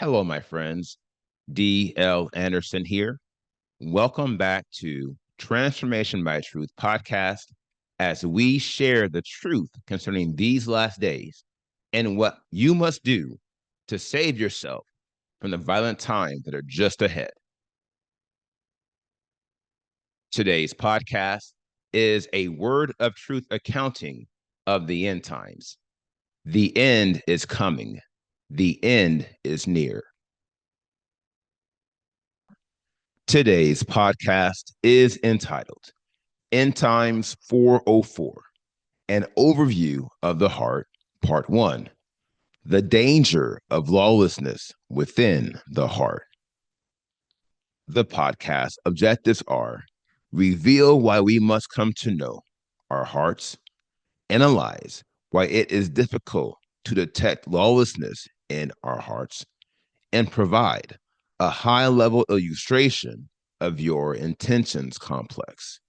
Hello, my friends. D.L. Anderson here. Welcome back to Transformation by Truth podcast as we share the truth concerning these last days and what you must do to save yourself from the violent times that are just ahead. Today's podcast is a word of truth accounting of the end times. The end is coming. The end is near. Today's podcast is entitled End Times 404, an overview of the heart, part 1, the danger of lawlessness within the heart. The podcast objectives are reveal why we must come to know our hearts, analyze why it is difficult to detect lawlessness in our hearts, and provide a high-level illustration of your intentions complex.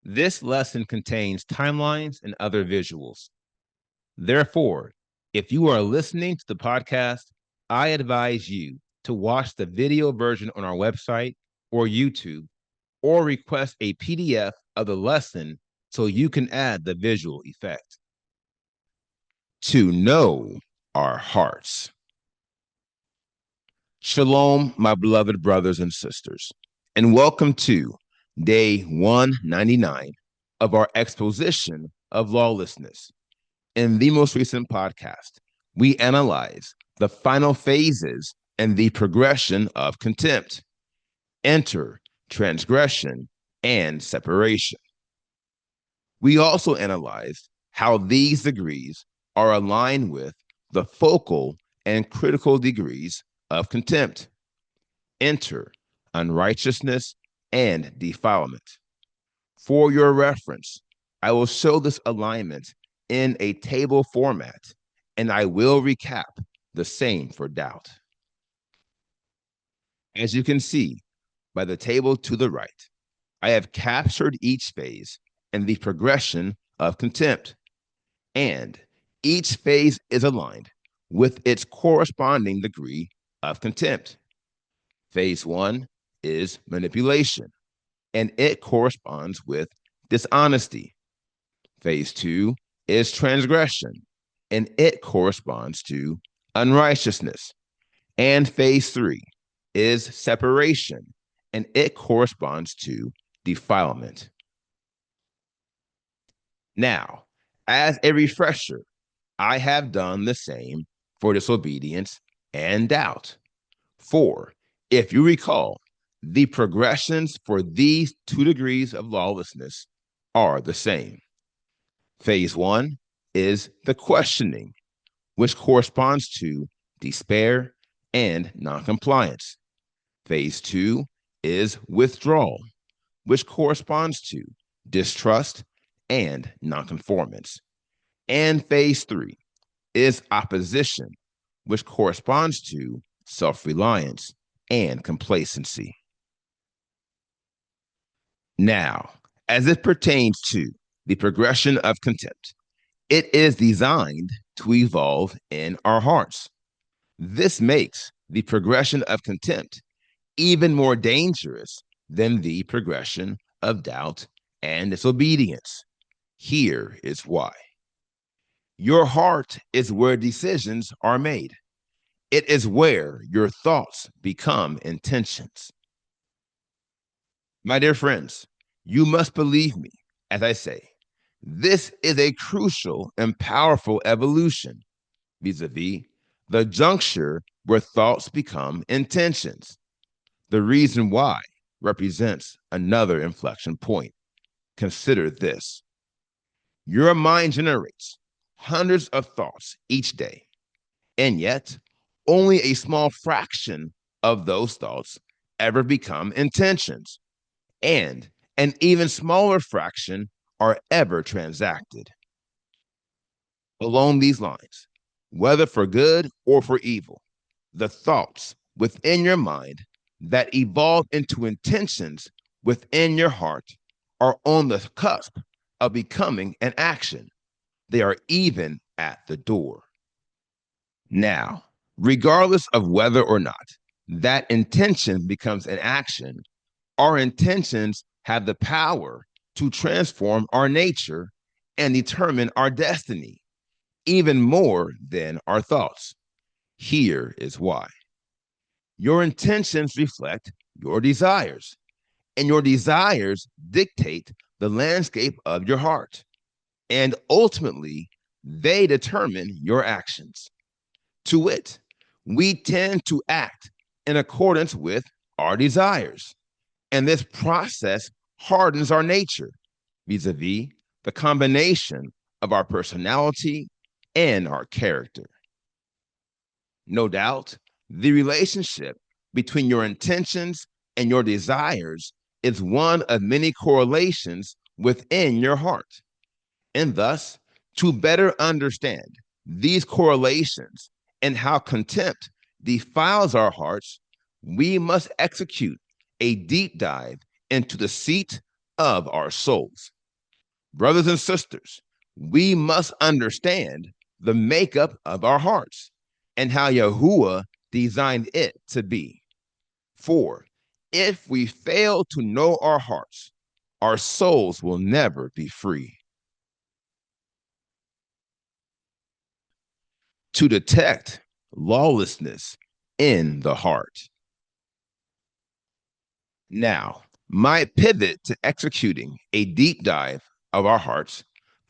This lesson contains timelines and other visuals. Therefore, if you are listening to the podcast, I advise you to watch the video version on our website or YouTube, or request a PDF of the lesson so you can add the visual effect. To know our hearts. Shalom, my beloved brothers and sisters, and welcome to day 199 of our exposition of lawlessness. In the most recent podcast, we analyze the final phases and the progression of contempt, enter, transgression, and separation. We also analyzed how these degrees are aligned with the focal and critical degrees of contempt, enter, unrighteousness, and defilement. For your reference, I will show this alignment in a table format, and I will recap the same for doubt. As you can see by the table to the right, I have captured each phase and the progression of contempt, and each phase is aligned with its corresponding degree of contempt. Phase 1 is manipulation, and it corresponds with dishonesty. Phase 2 is transgression, and it corresponds to unrighteousness. And phase 3 is separation, and it corresponds to defilement. Now, as a refresher, I have done the same for disobedience and doubt. For, if you recall, the progressions for these 2 degrees of lawlessness are the same. Phase 1 is the questioning, which corresponds to despair and noncompliance. Phase 2 is withdrawal, which corresponds to distrust and nonconformance. And phase 3 is opposition, which corresponds to self-reliance and complacency. Now, as it pertains to the progression of contempt, it is designed to evolve in our hearts. This makes the progression of contempt even more dangerous than the progression of doubt and disobedience. Here is why. Your heart is where decisions are made. It is where your thoughts become intentions. My dear friends, you must believe me as I say, this is a crucial and powerful evolution vis-a-vis the juncture where thoughts become intentions. The reason why represents another inflection point. Consider this. Your mind generates hundreds of thoughts each day, and yet only a small fraction of those thoughts ever become intentions, and an even smaller fraction are ever transacted. Along these lines, whether for good or for evil, the thoughts within your mind that evolve into intentions within your heart are on the cusp of becoming an action. They are even at the door. Now, regardless of whether or not that intention becomes an action, our intentions have the power to transform our nature and determine our destiny, even more than our thoughts. Here is why. Your intentions reflect your desires, and your desires dictate the landscape of your heart. And ultimately, they determine your actions. To wit, we tend to act in accordance with our desires. And this process hardens our nature vis-a-vis the combination of our personality and our character. No doubt, the relationship between your intentions and your desires is one of many correlations within your heart. And thus, to better understand these correlations and how contempt defiles our hearts, we must execute a deep dive into the seat of our souls. Brothers and sisters, we must understand the makeup of our hearts and how Yahuwah designed it to be. For if we fail to know our hearts, our souls will never be free. To detect lawlessness in the heart. Now, my pivot to executing a deep dive of our hearts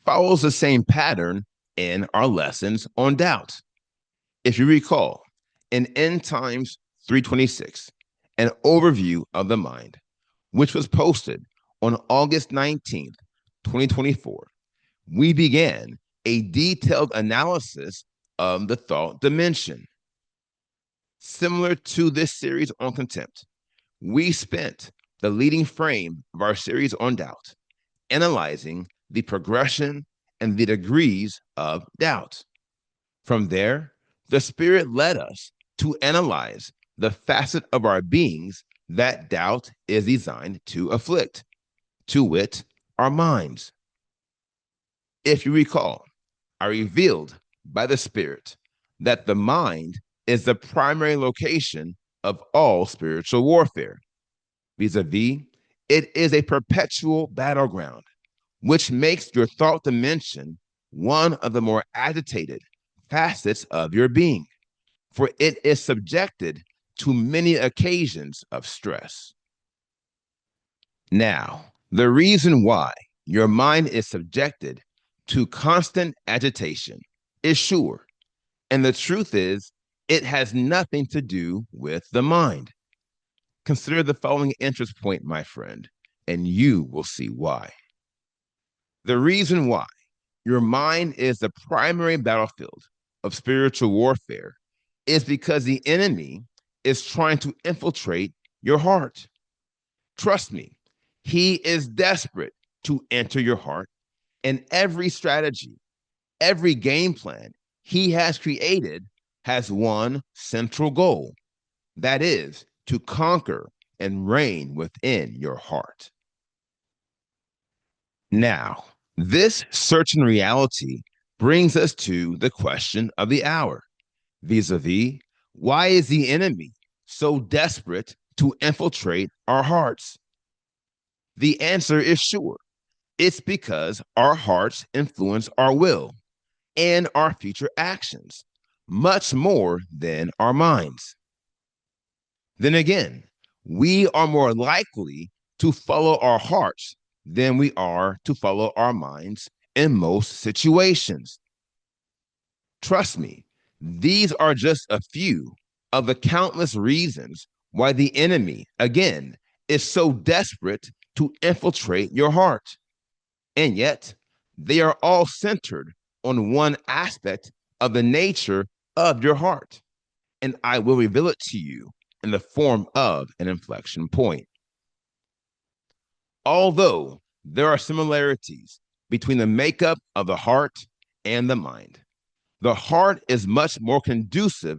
follows the same pattern in our lessons on doubt. If you recall, in End Times 326, an overview of the mind, which was posted on August 19th, 2024, we began a detailed analysis of the thought dimension. Similar to this series on contempt, we spent the leading frame of our series on doubt, analyzing the progression and the degrees of doubt. From there, the Spirit led us to analyze the facet of our beings that doubt is designed to afflict, to wit, our minds. If you recall, I revealed by the Spirit that the mind is the primary location of all spiritual warfare. Vis-a-vis, it is a perpetual battleground, which makes your thought dimension one of the more agitated facets of your being, for it is subjected to many occasions of stress. Now, the reason why your mind is subjected to constant agitation is sure, and the truth is, it has nothing to do with the mind. Consider the following interest point, my friend, and you will see why. The reason why your mind is the primary battlefield of spiritual warfare is because the enemy is trying to infiltrate your heart. Trust me, he is desperate to enter your heart, and every strategy, every game plan he has created has one central goal. That is to conquer and reign within your heart. Now, this searching reality brings us to the question of the hour, vis-a-vis, why is the enemy so desperate to infiltrate our hearts? The answer is sure. It's because our hearts influence our will and our future actions much more than our minds. Then again, we are more likely to follow our hearts than we are to follow our minds in most situations. Trust me, these are just a few of the countless reasons why the enemy, again, is so desperate to infiltrate your heart. And yet, they are all centered on one aspect of the nature of your heart. And I will reveal it to you in the form of an inflection point. Although there are similarities between the makeup of the heart and the mind, the heart is much more conducive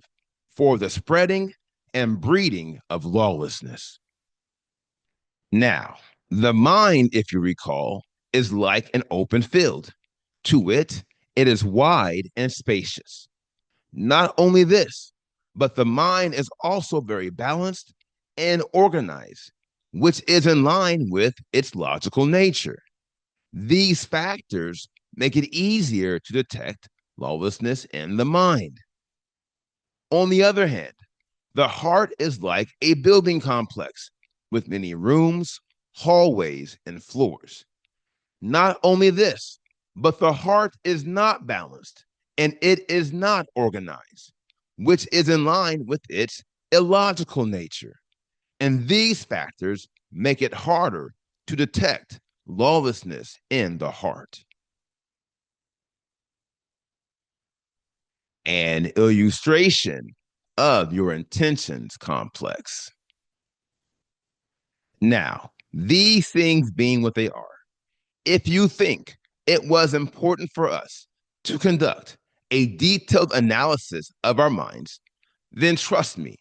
for the spreading and breeding of lawlessness. Now, the mind, if you recall, is like an open field. To it, it is wide and spacious. Not only this, but the mind is also very balanced and organized, which is in line with its logical nature. These factors make it easier to detect lawlessness in the mind. On the other hand, the heart is like a building complex with many rooms, hallways, and floors. Not only this, but the heart is not balanced and it is not organized, which is in line with its illogical nature. And these factors make it harder to detect lawlessness in the heart. An illustration of your intentions complex. Now, these things being what they are, if you think it was important for us to conduct a detailed analysis of our minds, then trust me,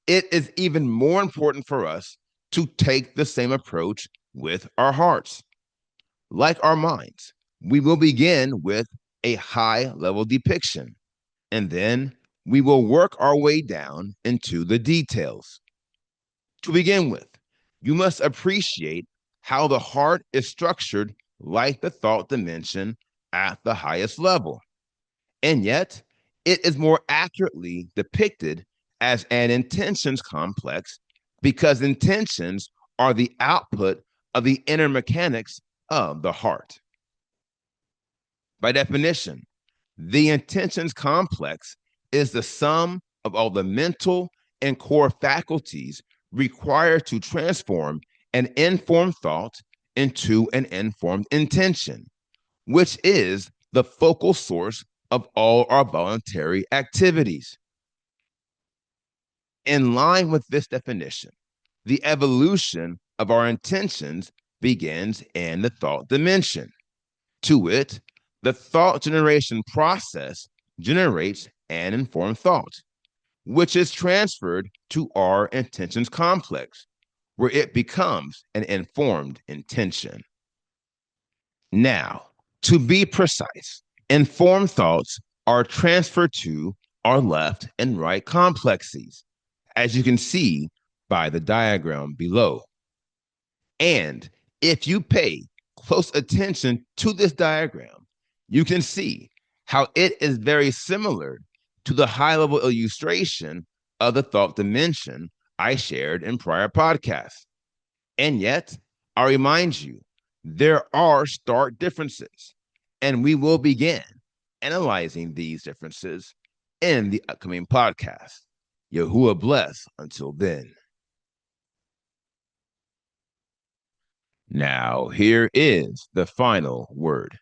it is even more important for us to take the same approach with our hearts. Like our minds, we will begin with a high level depiction, and then we will work our way down into the details. To begin with, you must appreciate how the heart is structured like the thought dimension at the highest level. And yet, it is more accurately depicted as an intentions complex because intentions are the output of the inner mechanics of the heart. By definition, the intentions complex is the sum of all the mental and core faculties required to transform an informed thought into an informed intention, which is the focal source of all our voluntary activities. In line with this definition, the evolution of our intentions begins in the thought dimension. To wit, the thought generation process generates an informed thought, which is transferred to our intentions complex, where it becomes an informed intention. Now, to be precise, informed thoughts are transferred to our left and right complexes, as you can see by the diagram below. And if you pay close attention to this diagram, you can see how it is very similar to the high level illustration of the thought dimension I shared in prior podcasts. And yet, I remind you, there are stark differences, and we will begin analyzing these differences in the upcoming podcast. Yahuwah bless until then. Now, here is the final word.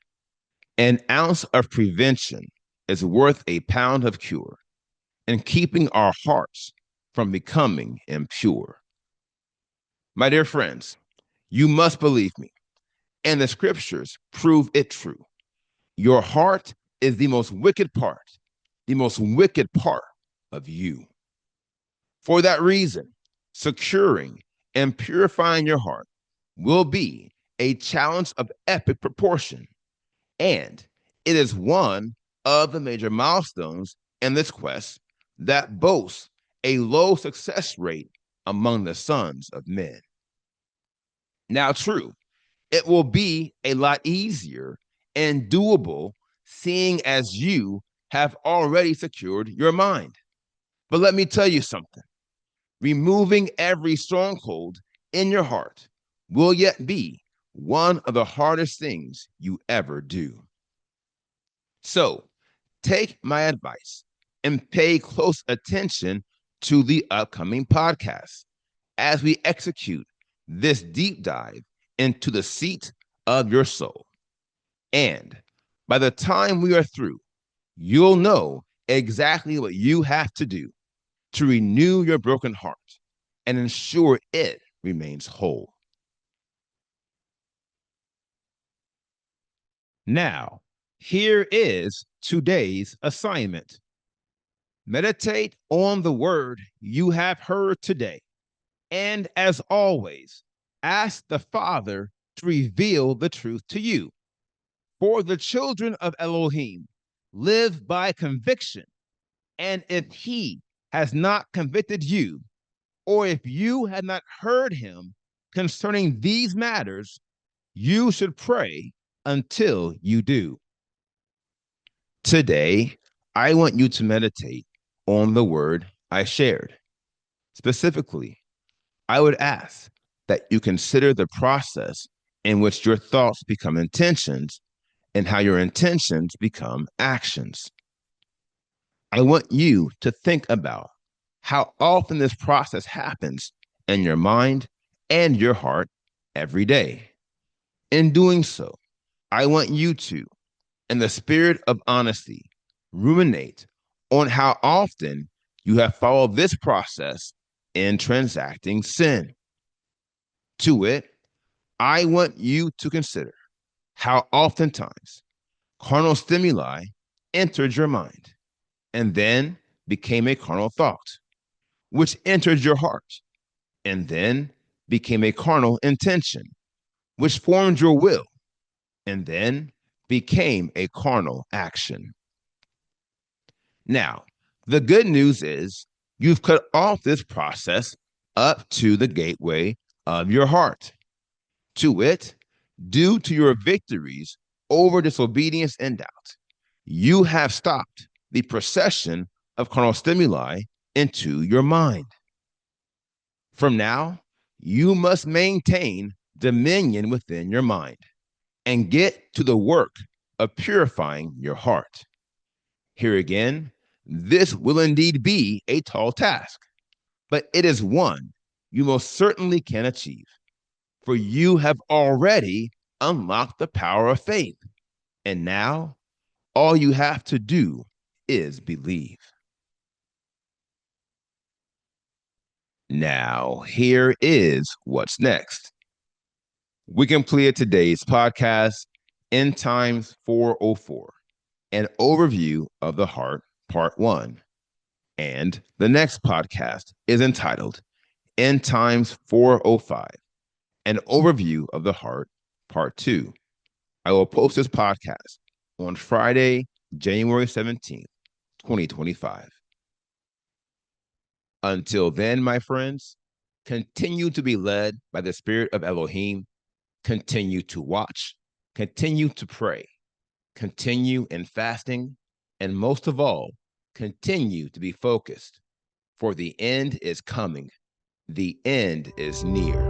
An ounce of prevention is worth a pound of cure, and keeping our hearts from becoming impure. My dear friends, you must believe me, and the scriptures prove it true. Your heart is the most wicked part of you. For that reason, securing and purifying your heart will be a challenge of epic proportion, and it is one of the major milestones in this quest that boasts a low success rate among the sons of men. Now, true, it will be a lot easier and doable seeing as you have already secured your mind. But let me tell you something. Removing every stronghold in your heart will yet be one of the hardest things you ever do. So take my advice and pay close attention to the upcoming podcast as we execute this deep dive into the seat of your soul. And by the time we are through, you'll know exactly what you have to do to renew your broken heart and ensure it remains whole. Now, here is today's assignment. Meditate on the word you have heard today. And as always, ask the Father to reveal the truth to you. For the children of Elohim live by conviction And if he has not convicted you, or if you had not heard him concerning these matters, you should pray until you do. Today, I want you to meditate on the word I shared. Specifically, I would ask that you consider the process in which your thoughts become intentions and how your intentions become actions. I want you to think about how often this process happens in your mind and your heart every day. In doing so, I want you to, in the spirit of honesty, ruminate on how often you have followed this process in transacting sin. To it, I want you to consider how oftentimes carnal stimuli entered your mind and then became a carnal thought, which entered your heart and then became a carnal intention, which formed your will and then became a carnal action. Now, the good news is you've cut off this process up to the gateway of your heart. To it, due to your victories over disobedience and doubt, you have stopped the procession of carnal stimuli into your mind. From now, you must maintain dominion within your mind and get to the work of purifying your heart. Here again, this will indeed be a tall task, but it is one you most certainly can achieve, for you have already unlocked the power of faith. And now, all you have to do is believe. Now, here is what's next. We completed today's podcast, End Times 404, an overview of the heart, part 1. And the next podcast is entitled End Times 405, an overview of the heart, part 2. I will post this podcast on Friday, January 17th, 2025. Until then, my friends, continue to be led by the Spirit of Elohim. Continue to watch, continue to pray, continue in fasting, and most of all, continue to be focused, for the end is coming. The end is near.